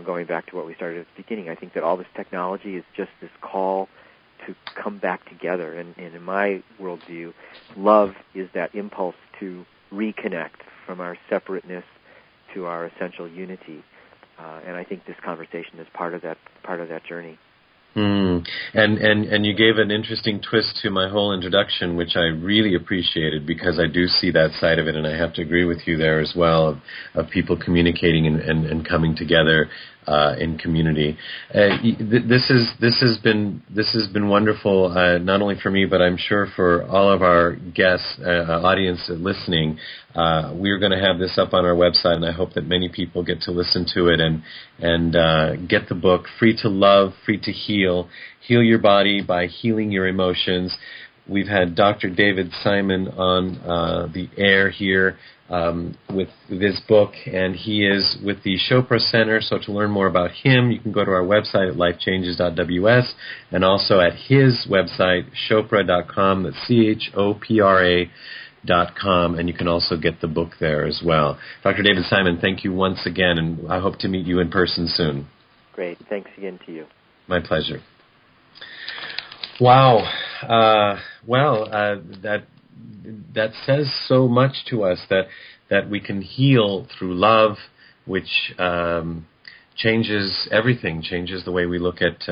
Going back to what we started at the beginning, I think that all this technology is just this call to come back together. And in my worldview, love is that impulse to reconnect from our separateness to our essential unity. And I think this conversation is part of that journey. And you gave an interesting twist to my whole introduction, which I really appreciated, because I do see that side of it, and I have to agree with you there as well, of people communicating and coming together in community. This has been wonderful, not only for me, but I'm sure for all of our guests, audience listening. We're going to have this up on our website, and I hope that many people get to listen to it and get the book, Free to Love, Free to Heal. Heal your body by healing your emotions. We've had Dr. David Simon on the air here with his book, and he is with the Chopra Center. So to learn more about him, you can go to our website at lifechanges.ws, and also at his website, chopra.com, that's CHOPRA.com, and you can also get the book there as well. Dr. David Simon, thank you once again, and I hope to meet you in person soon. Great. Thanks again to you. My pleasure. Wow. That says so much to us, that we can heal through love, which changes everything, changes the way we look at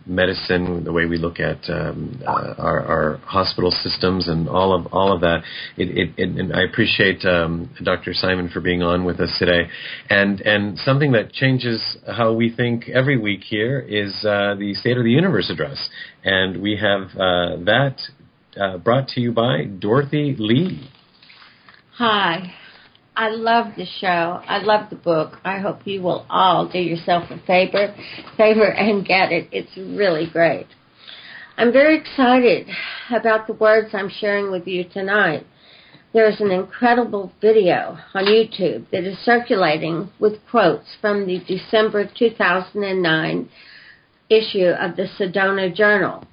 medicine, the way we look at our hospital systems, and all of that. And I appreciate Dr. Simon for being on with us today. And something that changes how we think every week here is the State of the Universe address, and we have that brought to you by Dorothy Lee. Hi. I love the show. I love the book. I hope you will all do yourself a favor and get it. It's really great. I'm very excited about the words I'm sharing with you tonight. There's an incredible video on YouTube that is circulating with quotes from the December 2009 issue of the Sedona Journal.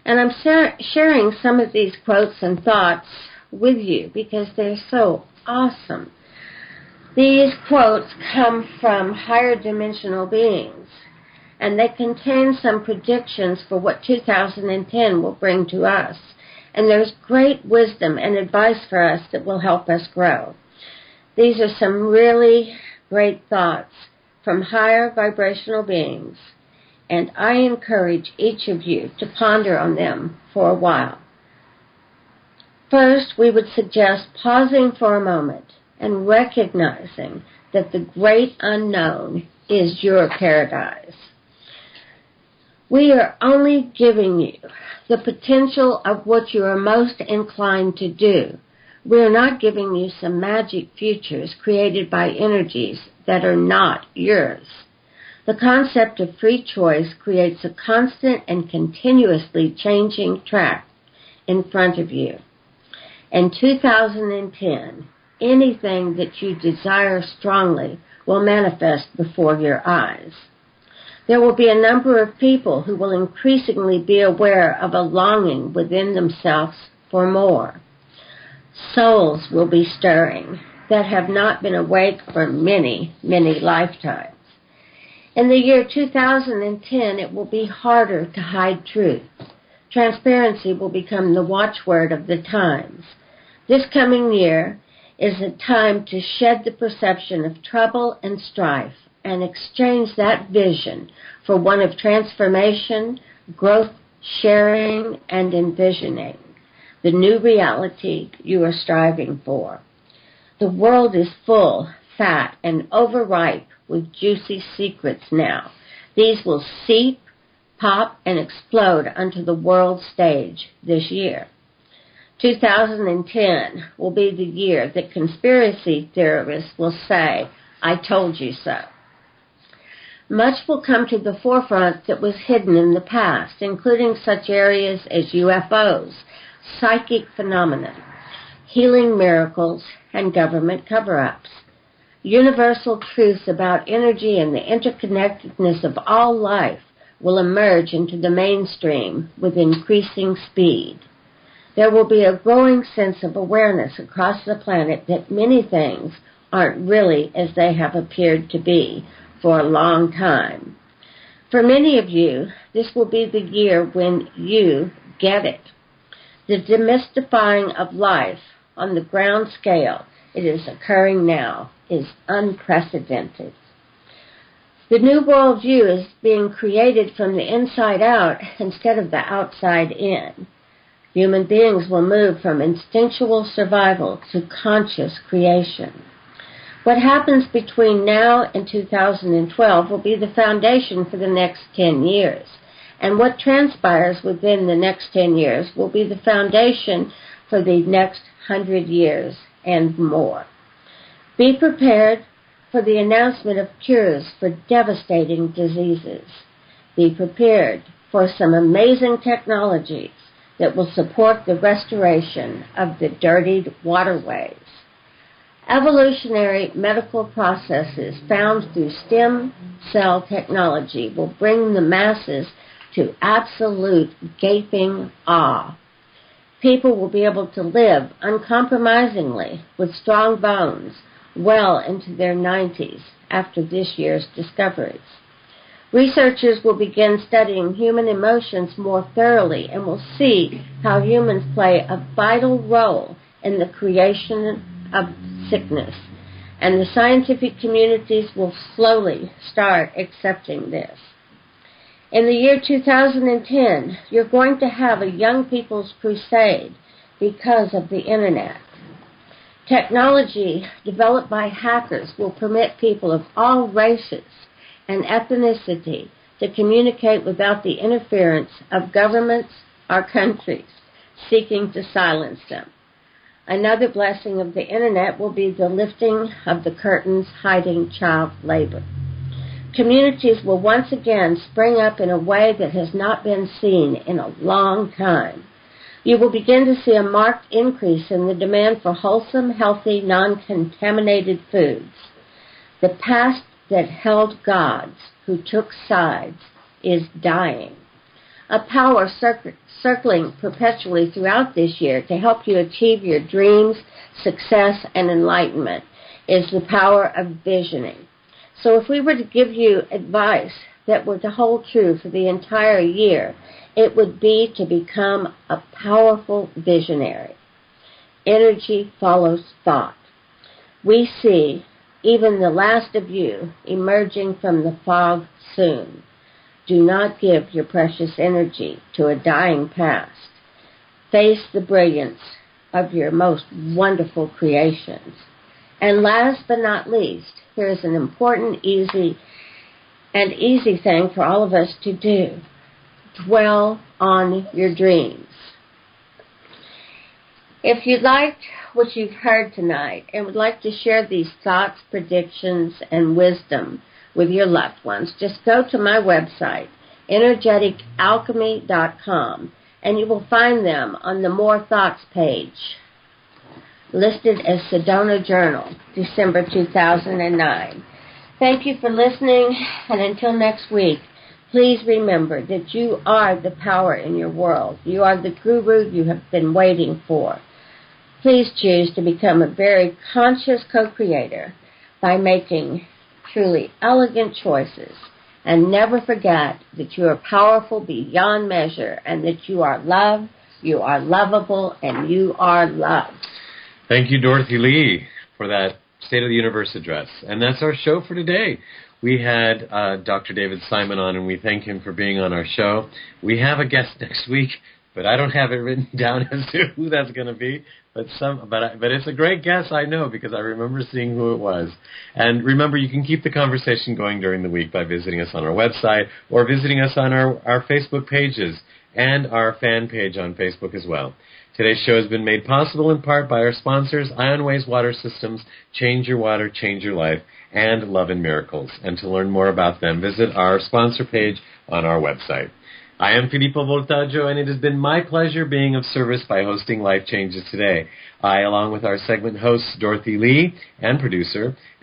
And I'm sharing some of these quotes and thoughts with you because they're so awesome. These quotes come from higher dimensional beings, and they contain some predictions for what 2010 will bring to us. And there's great wisdom and advice for us that will help us grow. These are some really great thoughts from higher vibrational beings, and I encourage each of you to ponder on them for a while. First, we would suggest pausing for a moment and recognizing that the great unknown is your paradise. We are only giving you the potential of what you are most inclined to do. We are not giving you some magic futures created by energies that are not yours. The concept of free choice creates a constant and continuously changing track in front of you. In 2010, anything that you desire strongly will manifest before your eyes. There will be a number of people who will increasingly be aware of a longing within themselves for more. Souls will be stirring that have not been awake for many, many lifetimes. In the year 2010, it will be harder to hide truth. Transparency will become the watchword of the times. This coming year is a time to shed the perception of trouble and strife and exchange that vision for one of transformation, growth, sharing, and envisioning the new reality you are striving for. The world is full, fat, and overripe with juicy secrets now. These will seep, pop, and explode onto the world stage this year. 2010 will be the year that conspiracy theorists will say, "I told you so." Much will come to the forefront that was hidden in the past, including such areas as UFOs, psychic phenomena, healing miracles, and government cover-ups. Universal truths about energy and the interconnectedness of all life will emerge into the mainstream with increasing speed. There will be a growing sense of awareness across the planet that many things aren't really as they have appeared to be for a long time. For many of you, this will be the year when you get it. The demystifying of life on the ground scale, it is occurring now, is unprecedented. The new worldview is being created from the inside out instead of the outside in. Human beings will move from instinctual survival to conscious creation. What happens between now and 2012 will be the foundation for the next 10 years. And what transpires within the next 10 years will be the foundation for the next 100 years and more. Be prepared for the announcement of cures for devastating diseases. Be prepared for some amazing technologies that will support the restoration of the dirtied waterways. Evolutionary medical processes found through stem cell technology will bring the masses to absolute gaping awe. People will be able to live uncompromisingly with strong bones well into their 90s after this year's discoveries. Researchers will begin studying human emotions more thoroughly and will see how humans play a vital role in the creation of sickness. And the scientific communities will slowly start accepting this. In the year 2010, you're going to have a young people's crusade because of the Internet. Technology developed by hackers will permit people of all races and ethnicity to communicate without the interference of governments or countries seeking to silence them. Another blessing of the Internet will be the lifting of the curtains hiding child labor. Communities will once again spring up in a way that has not been seen in a long time. You will begin to see a marked increase in the demand for wholesome, healthy, non-contaminated foods. The past that held gods who took sides is dying. A power circling perpetually throughout this year to help you achieve your dreams, success, and enlightenment is the power of visioning. So if we were to give you advice that were to hold true for the entire year, it would be to become a powerful visionary. Energy follows thought. We see even the last of you emerging from the fog soon. Do not give your precious energy to a dying past. Face the brilliance of your most wonderful creations. And last but not least, here is an important, easy thing for all of us to do. Dwell on your dreams. If you liked what you've heard tonight and would like to share these thoughts, predictions, and wisdom with your loved ones, just go to my website, energeticalchemy.com, and you will find them on the More Thoughts page, listed as Sedona Journal, December 2009. Thank you for listening, and until next week, please remember that you are the power in your world. You are the guru you have been waiting for. Please choose to become a very conscious co-creator by making truly elegant choices. And never forget that you are powerful beyond measure and that you are loved, you are lovable, and you are loved. Thank you, Dorothy Lee, for that State of the Universe address. And that's our show for today. We had Dr. David Simon on, and we thank him for being on our show. We have a guest next week, but I don't have it written down as to who that's going to be. But it's a great guess, I know, because I remember seeing who it was. And remember, you can keep the conversation going during the week by visiting us on our website or visiting us on our Facebook pages and our fan page on Facebook as well. Today's show has been made possible in part by our sponsors, Ionways Water Systems, Change Your Water, Change Your Life, and Love and Miracles. And to learn more about them, visit our sponsor page on our website. I am Filippo Voltaggio, and it has been my pleasure being of service by hosting Life Changes today. I, along with our segment hosts Dorothy Lee and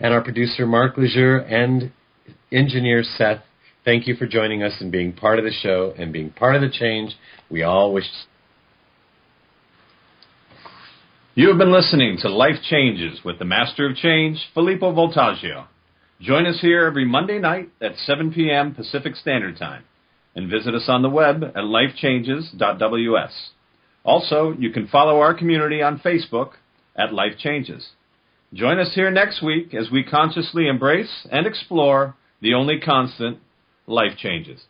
our producer Mark Laisure and engineer Seth, thank you for joining us and being part of the show and being part of the change we all wish. You have been listening to Life Changes with the Master of Change, Filippo Voltaggio. Join us here every Monday night at 7 p.m. Pacific Standard Time. And visit us on the web at lifechanges.ws. Also, you can follow our community on Facebook at Life Changes. Join us here next week as we consciously embrace and explore The only constant, life changes.